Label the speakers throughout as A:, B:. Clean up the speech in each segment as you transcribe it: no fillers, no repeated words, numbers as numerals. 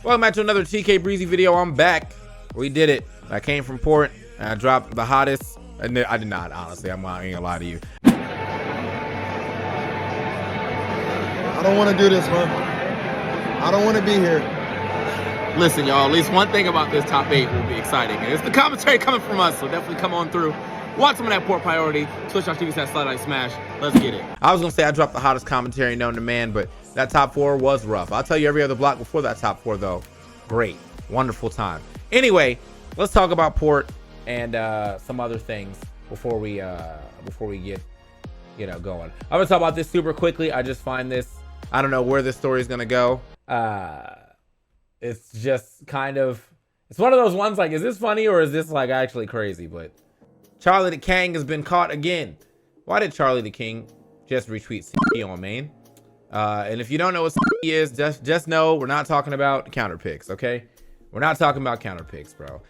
A: Welcome back to another TK Breezy video. I'm back. We did it. I came from port and I dropped the hottest. And I did not, honestly. I'm not gonna lie to you.
B: I don't want to do this, man. I don't want to be here.
A: Listen, y'all, at least one thing about this top 8 will be exciting. And it's the commentary coming from us, so definitely come on through. Watch some of that port priority. Twitch.tv/SlideLikeSmash. Let's get it. I was gonna say I dropped the hottest commentary known to man, but that top 4 was rough. I'll tell you every other block before that top 4 though. Great, wonderful time. Anyway, let's talk about port and some other things before we get going. I'm gonna talk about this super quickly. I just find this, I don't know where this story is gonna go. It's just kind of, it's one of those ones like, is this funny or is this like actually crazy? But Charlie the King has been caught again. Why did Charlie the King just retweet C on main? And if you don't know what C is, just know we're not talking about counter picks, okay? We're not talking about counter picks, bro.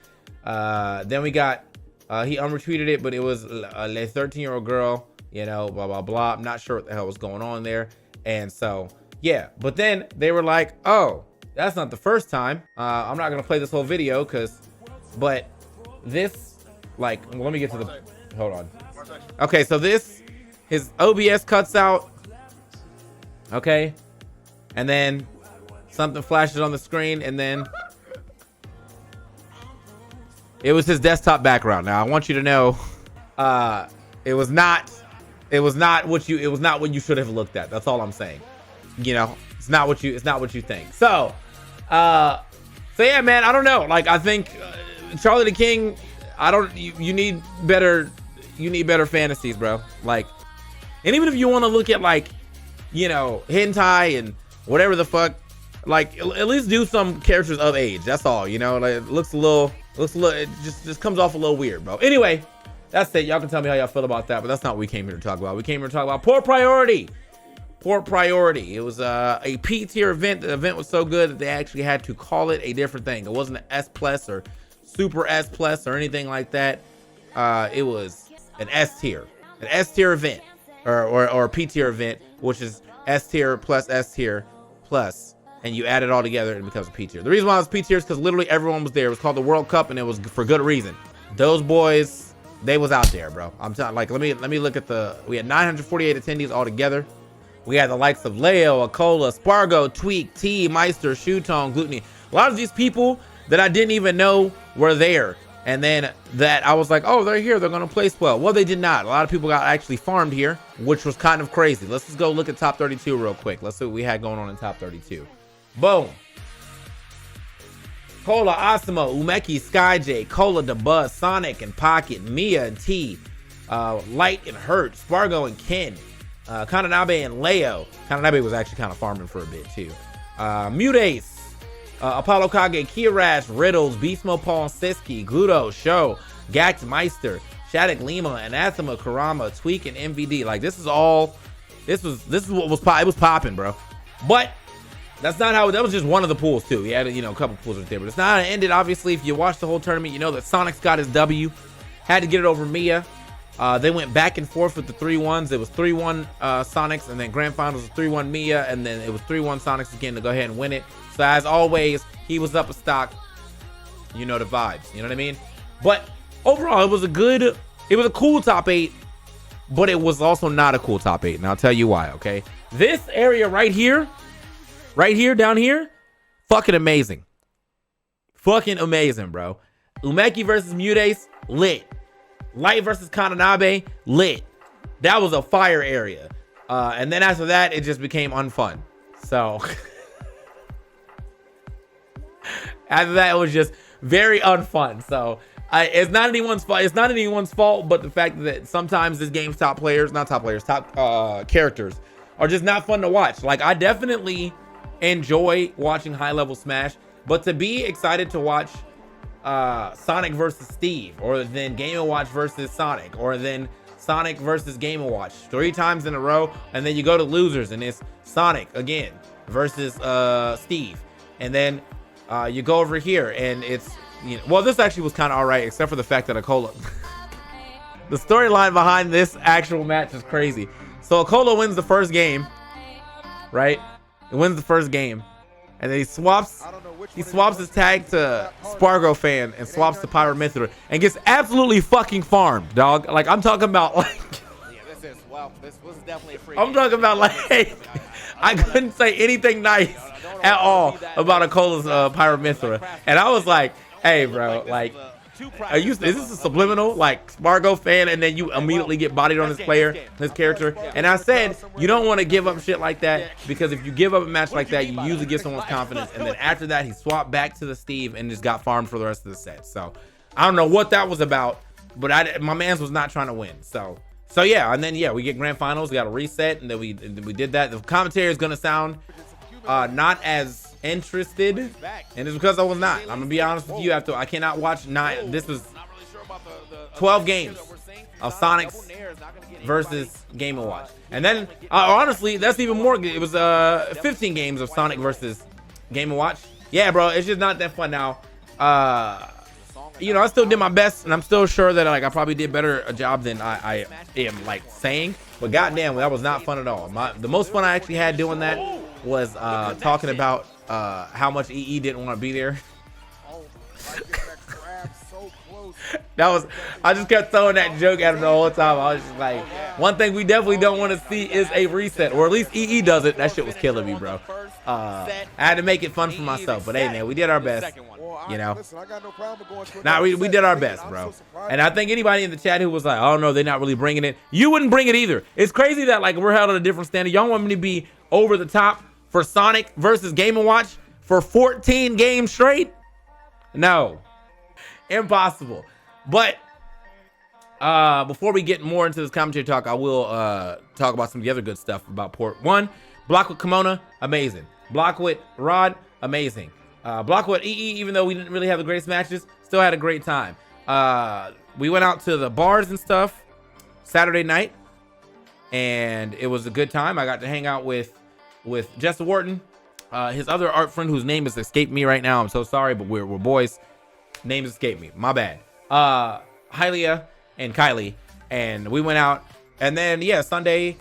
A: Then we got, he unretweeted it, but it was a 13-year-old girl, you know, blah, blah, blah. I'm not sure what the hell was going on there. And so, yeah. But then they were like, oh, that's not the first time. I'm not going to play this whole video but this, like, well, let me get to the, hold on. Okay, so this, his OBS cuts out. Okay. And then something flashes on the screen and then it was his desktop background. Now I want you to know, it was not what you should have looked at. That's all I'm saying. You know, it's not what you think. So yeah, man, I don't know. Like, I think Charlie the King, you need better fantasies, bro. Like, and even if you want to look at like, you know, hentai and whatever the fuck, like at least do some characters of age. That's all, you know. Like, it looks a little, it just comes off a little weird, bro. Anyway, that's it. Y'all can tell me how y'all feel about that, but that's not what we came here to talk about. We came here to talk about port priority. Port priority. It was a P tier event. The event was so good that they actually had to call it a different thing. It wasn't an S plus or super S plus or anything like that. It was an S tier event, or a P tier event, which is S tier plus S tier plus, and you add it all together and it becomes a P tier. The reason why it was P tier is because literally everyone was there. It was called the World Cup, and it was for good reason. Those boys, they was out there, bro. I'm telling, like, let me look at we had 948 attendees all together. We had the likes of Leo, Acola, Spargo, Tweak, T, Meister, Shootone, Gluteny. A lot of these people that I didn't even know were there. And then that I was like, oh, they're here. They're going to place well. Well, they did not. A lot of people got actually farmed here, which was kind of crazy. Let's just go look at top 32 real quick. Let's see what we had going on in top 32. Boom. Cola, Asimo, Umeki, Skyj, Cola, the Buzz, Sonic and Pocket, Mia and T, Light and Hurt, Spargo and Ken, Kananabe and Leo. Kananabe was actually kind of farming for a bit too. Mutace, Apollo Kage, Kirash, Riddles, Beastmo, Paul, Siski, Gluto, Show, Gax Meister, Shattuck Lima, Anathema, Karama, Tweak, and MVD. Like, this is what was popping, bro. But that's not how, that was just one of the pools too. He had, you know, a couple pools right there, but it's not how it ended. Obviously, if you watch the whole tournament, you know that Sonic's got his W, had to get it over Mia. They went back and forth with the 3-1s. It was 3-1 Sonics, and then grand finals was 3-1 Mia, and then it was 3-1 Sonics again to go ahead and win it. So as always, he was up a stock. You know the vibes, you know what I mean? But overall, it was a cool top 8, but it was also not a cool top 8, and I'll tell you why, okay? This area right here, down here, fucking amazing. Fucking amazing, bro. Umeki versus Mutace, lit. Light versus Kananabe, lit. That was a fire area. And then after that, it just became unfun. So after that, it was just very unfun. So it's not anyone's fault. It's not anyone's fault, but the fact that sometimes this game's top characters are just not fun to watch. Like, I definitely enjoy watching high level Smash, but to be excited to watch Sonic versus Steve, or then Game & Watch versus Sonic, or then Sonic versus Game & Watch 3 times in a row, and then you go to losers and it's Sonic again versus Steve, and then you go over here and it's, you know, well, this actually was kind of all right, except for the fact that Acola the storyline behind this actual match is crazy. So Acola wins the first game, right? It wins the first game, And then he swaps his tag to Spargo fan and swaps to Pyramithra and gets absolutely fucking farmed, dog. Like, I'm talking about, like,
C: this was definitely a free
A: I'm talking about, like, I couldn't say anything nice at all about Akola's Pyramithra. And I was like, hey, bro, like, is this a subliminal, like, Spargo fan, and then you immediately get bodied on his character? And I said, you don't want to give up shit like that, because if you give up a match like that, you usually give someone's confidence. And then after that, he swapped back to the Steve and just got farmed for the rest of the set. So I don't know what that was about, but my man's was not trying to win. So yeah, and then yeah, we get grand finals, we got a reset, and then we did that. The commentary is gonna sound not as interested, and it's because I was not. I'm gonna be honest with you. I cannot watch 9. This was 12 games of Sonic's versus Game & Watch, and then honestly, that's even more. It was 15 games of Sonic versus Game & Watch. Yeah, bro, it's just not that fun now. You know, I still did my best, and I'm still sure that like I probably did better a job than I am like saying. But goddamn, that was not fun at all. The most fun I actually had doing that was talking about how much EE didn't want to be there. I just kept throwing that joke at him the whole time. I was just like, one thing we definitely don't want to see is a reset, or at least EE does it. That shit was killing me, bro. I had to make it fun for myself, but hey, man, we did our best. You know, we did our best, bro. And I think anybody in the chat who was like, oh no, they're not really bringing it, you wouldn't bring it either. It's crazy that like we're held at a different standard. Y'all want me to be over the top for Sonic versus Game & Watch for 14 games straight? No, impossible. But before we get more into this commentary talk, I will talk about some of the other good stuff about Port. One, block with Kimona, amazing. Block with Rod, amazing. Block with EE, even though we didn't really have the greatest matches, still had a great time. We went out to the bars and stuff Saturday night, and it was a good time. I got to hang out with Jess Wharton, his other art friend whose name has escaped me right now. I'm so sorry, but we're boys. Names escaped me. My bad. Hylia and Kylie, and we went out, and then yeah, Sunday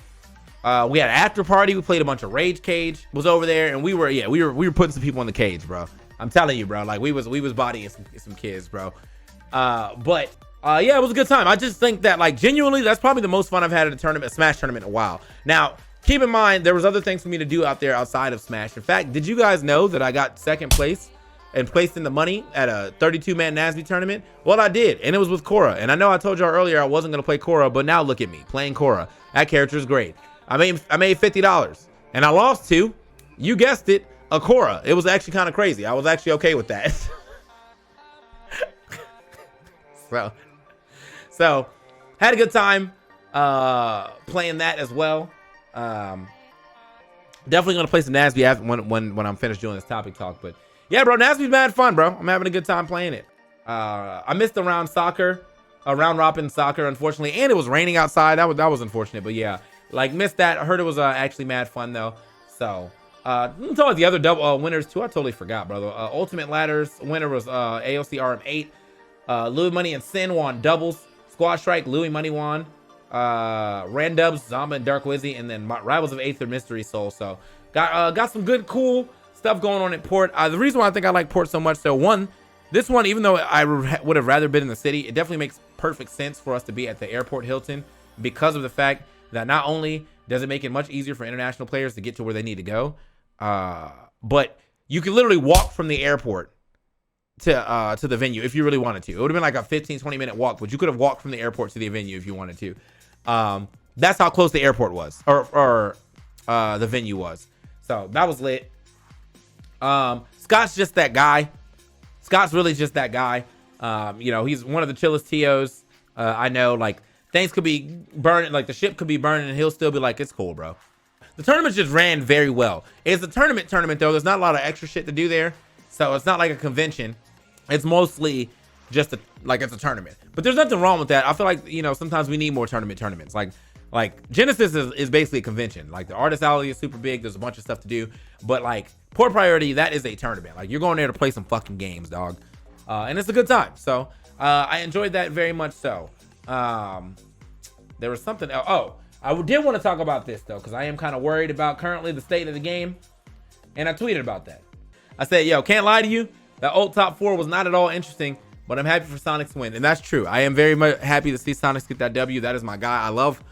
A: we had an after party. We played a bunch of Rage Cage, was over there, and we were putting some people in the cage, bro. I'm telling you, bro, like we was bodying some kids, bro. But yeah, it was a good time. I just think that like genuinely, that's probably the most fun I've had at a Smash tournament in a while. Now, keep in mind, there was other things for me to do out there outside of Smash. In fact, did you guys know that I got second place and placed in the money at a 32-man NASB tournament? Well, I did, and it was with Korra. And I know I told y'all earlier I wasn't gonna play Korra, but now look at me playing Korra. That character is great. I made $50, and I lost to, you guessed it, a Korra. It was actually kind of crazy. I was actually okay with that. so had a good time playing that as well. Definitely gonna play some NASB when I'm finished doing this topic talk, but yeah, bro, NASB's mad fun, bro. I'm having a good time playing it. I missed the round robin soccer, unfortunately, and it was raining outside. That was unfortunate, but yeah, like missed that. I heard it was actually mad fun though. So I'm talking about the other double winners too. I totally forgot, brother. Ultimate Ladders winner was AOC RM8. Louis Money and Sin won doubles. Squad Strike, Louis Money won. Randubs, Zamba and Dark Wizzy, and then Rivals of Aether Mystery Soul. So got some good cool stuff going on at Port. The reason why I think I like Port so much, so this one, even though I would have rather been in the city, it definitely makes perfect sense for us to be at the airport Hilton, because of the fact that not only does it make it much easier for international players to get to where they need to go, but you can literally walk from the airport to the venue if you really wanted to. It would have been like a 15-20 minute walk, but you could have walked from the airport to the venue if you wanted to. That's how close the airport was, or the venue was. So that was lit. Scott's just that guy. Scott's really just that guy. You know, he's one of the chillest TOs. I know, like, things could be burning, like the ship could be burning, and he'll still be like, it's cool, bro. The tournament just ran very well. It's a tournament though. There's not a lot of extra shit to do there. So it's not like a convention. It's mostly just it's a tournament. But there's nothing wrong with that. I feel like, you know, sometimes we need more tournaments. Like Genesis is basically a convention. Like the artist alley is super big. There's a bunch of stuff to do. But like Port Priority, that is a tournament. Like you're going there to play some fucking games, dog. And it's a good time. So I enjoyed that very much so. There was something else. Oh, I did want to talk about this though, because I am kind of worried about currently the state of the game. And I tweeted about that. I said, yo, can't lie to you. That old top 4 was not at all interesting, but I'm happy for Sonic's to win. And that's true. I am very much happy to see Sonic get that W. That is my guy. I love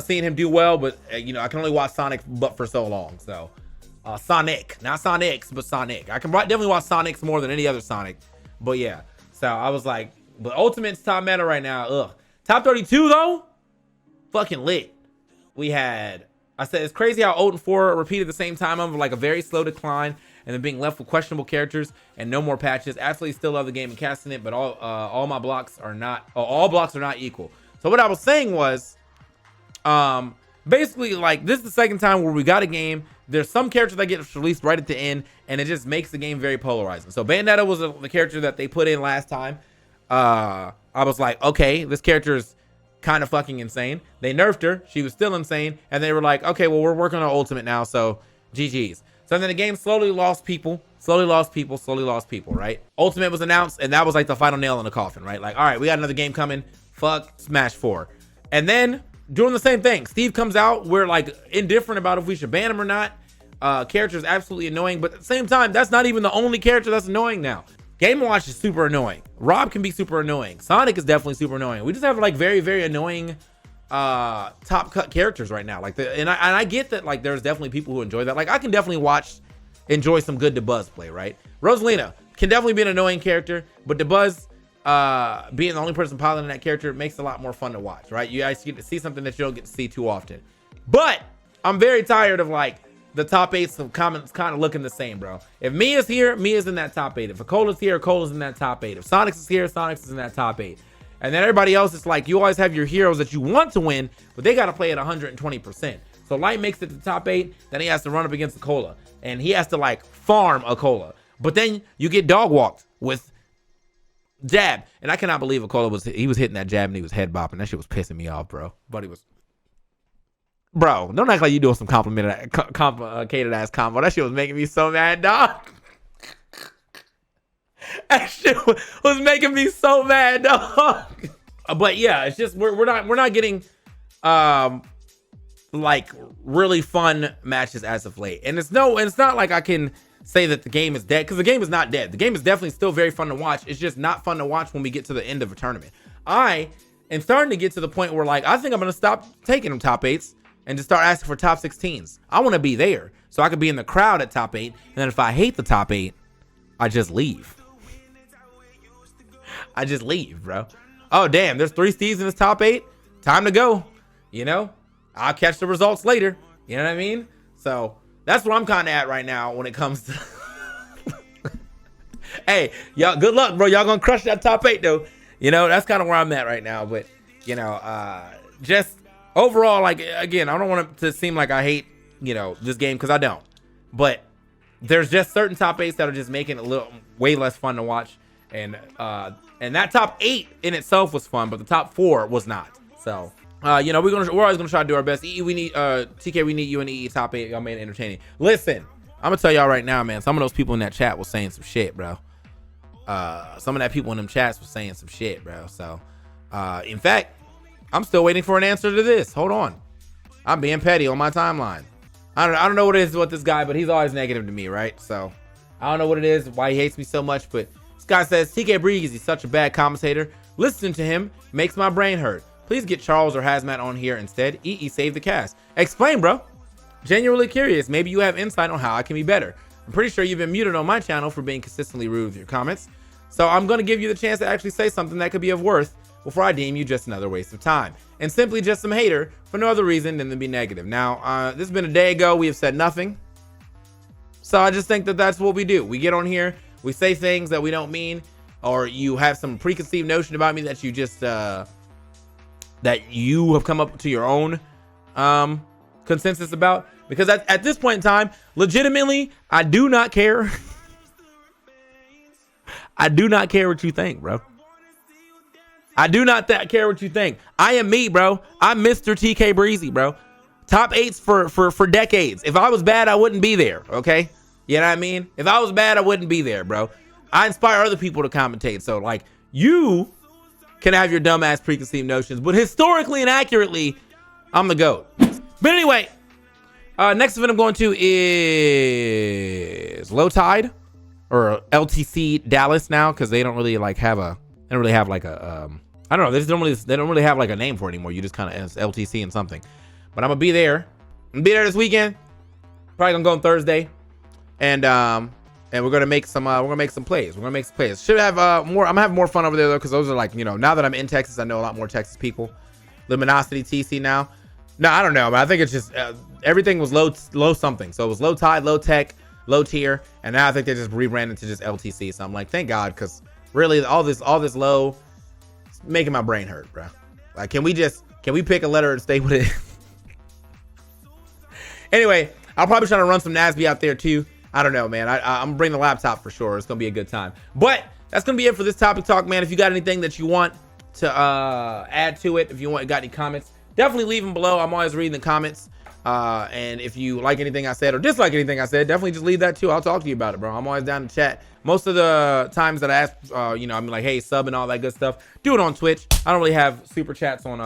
A: seeing him do well, but you know, I can only watch Sonic but for so long. So Sonic, not Sonics, but Sonic. I can definitely watch Sonics more than any other Sonic. But yeah, so I was like, but Ultimate's top meta right now. Ugh. Top 32 though, fucking lit. We had, I said, it's crazy how 0 and 4 repeated the same time of like a very slow decline, and then being left with questionable characters and no more patches. Absolutely still love the game and casting it, but all my blocks are not, all blocks are not equal. So what I was saying was, basically, like, this is the second time where we got a game. There's some character that gets released right at the end, and it just makes the game very polarizing. So Bayonetta was the character that they put in last time. I was like, okay, this character is kind of fucking insane. They nerfed her. She was still insane. And they were like, okay, well, we're working on Ultimate now, so GG's. So then the game slowly lost people, right? Ultimate was announced, and that was like the final nail in the coffin, right? Like, all right, we got another game coming. Fuck Smash 4. And then doing the same thing. Steve comes out. We're like indifferent about if we should ban him or not. Character is absolutely annoying, but at the same time, that's not even the only character that's annoying now. Game & Watch is super annoying. Rob can be super annoying. Sonic is definitely super annoying. We just have like very, very annoying top cut characters right now. Like and I get that, like, there's definitely people who enjoy that. Like, I can definitely enjoy some good DeBuzz play, right? Rosalina can definitely be an annoying character, but DeBuzz being the only person piloting that character makes it a lot more fun to watch, right? You guys get to see something that you don't get to see too often. But I'm very tired of like the top 8 of comments kind of looking the same, bro. If Mia's here, Mia's in that top 8. If Akola's here, Akola's in that top 8. If Sonic's is here, Sonic's is in that top 8. And then everybody else is like, you always have your heroes that you want to win, but they got to play at 120%. So Light makes it to the top 8, then he has to run up against Akola, and he has to like farm Akola. But then you get dog walked with jab, and I cannot believe Akola was hitting that jab and he was head bopping. That shit was pissing me off, bro. But he was, bro, don't act like you doing some complicated ass combo. That shit was making me so mad, dog. That shit was making me so mad, dog. But yeah, it's just we're not getting like really fun matches as of late. And it's not like I can say that the game is dead, because the game is not dead. The game is definitely still very fun to watch. It's just not fun to watch when we get to the end of a tournament. I am starting to get to the point where, like, I think I'm gonna stop taking them top 8s and just start asking for top 16s. I want to be there so I could be in the crowd at top 8, and then if I hate the top 8, I just leave. I just leave, bro. Oh damn, there's 3 Steves in this top 8. Time to go. You know, I'll catch the results later. You know what I mean? So that's where I'm kind of at right now when it comes to hey, y'all, good luck, bro. Y'all gonna crush that top 8 though. You know, that's kind of where I'm at right now. But you know, just overall, like, again, I don't want it to seem like I hate, you know, this game, because I don't. But there's just certain top 8s that are just making it a little way less fun to watch. And that top 8 in itself was fun, but the top 4 was not. So you know, we're always gonna try to do our best. We need TK, we need you in the top 8. Y'all made it entertaining. Listen, I'm gonna tell y'all right now, man. Some of those people in that chat was saying some shit, bro. Some of that people in them chats was saying some shit, bro. So in fact, I'm still waiting for an answer to this. Hold on, I'm being petty on my timeline. I don't know what it is with this guy, but he's always negative to me, right? So I don't know what it is, why he hates me so much, but this guy says, TK Breeze, he's such a bad commentator. Listening to him makes my brain hurt. Please get Charles or Hazmat on here instead. EE save the cast. Explain, bro. Genuinely curious. Maybe you have insight on how I can be better. I'm pretty sure you've been muted on my channel for being consistently rude with your comments. So I'm going to give you the chance to actually say something that could be of worth before I deem you just another waste of time. And simply just some hater for no other reason than to be negative. Now, this has been a day ago. We have said nothing. So I just think that that's what we do. We get on here. We say things that we don't mean. Or you have some preconceived notion about me that you just... that you have come up to your own consensus about, because at this point in time, legitimately, I do not care. I do not care what you think, bro. I do not care what you think. I am me, bro. I'm Mr. TK Breezy, bro. Top 8s for decades. If I was bad, I wouldn't be there, okay? You know what I mean? If I was bad, I wouldn't be there, bro. I inspire other people to commentate. So, like, you can have your dumbass preconceived notions, but historically and accurately, I'm the GOAT. But anyway, Next event I'm going to is Low Tide or LTC Dallas now, because they don't really like have a, they don't really have like a, I don't know. They don't really have like a name for it anymore. You just kind of, it's LTC and something. But I'm gonna be there. I'm gonna be there this weekend. Probably gonna go on Thursday, and we're gonna make some plays. Should have more. I'm gonna have more fun over there though, because those are like, you know, now that I'm in Texas, I know a lot more Texas people. Luminosity TC now. No, I don't know, but I think it's just everything was low something. So it was Low Tide, Low Tech, Low Tier, and now I think they just rebranded to just LTC. So I'm like, thank God, because really all this low, it's making my brain hurt, bro. Like, can we pick a letter and stay with it? Anyway, I'll probably try to run some NASB out there too. I don't know, man. I'm gonna bring the laptop for sure. It's gonna be a good time. But that's gonna be it for this topic talk, man. If you got anything that you want to add to it, if you got any comments, definitely leave them below. I'm always reading the comments. And if you like anything I said or dislike anything I said, definitely just leave that too. I'll talk to you about it, bro. I'm always down to chat. Most of the times that I ask, you know, I'm like, hey, sub and all that good stuff, do it on Twitch. I don't really have super chats on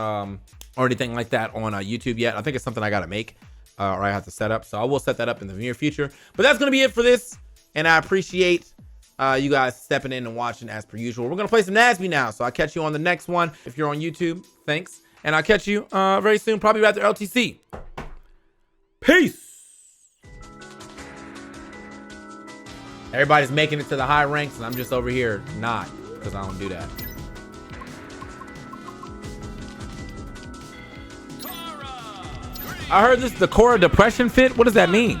A: or anything like that on YouTube yet. I think it's something I gotta make. Or I have to set up, so I will set that up in the near future. But that's gonna be it for this, and I appreciate you guys stepping in and watching as per usual. We're gonna play some NASB now, so I'll catch you on the next one. If you're on YouTube, thanks, and I'll catch you very soon, probably after LTC. Peace. Everybody's making it to the high ranks, and I'm just over here not, because I don't do that. I heard this is the Cora depression fit. What does that mean?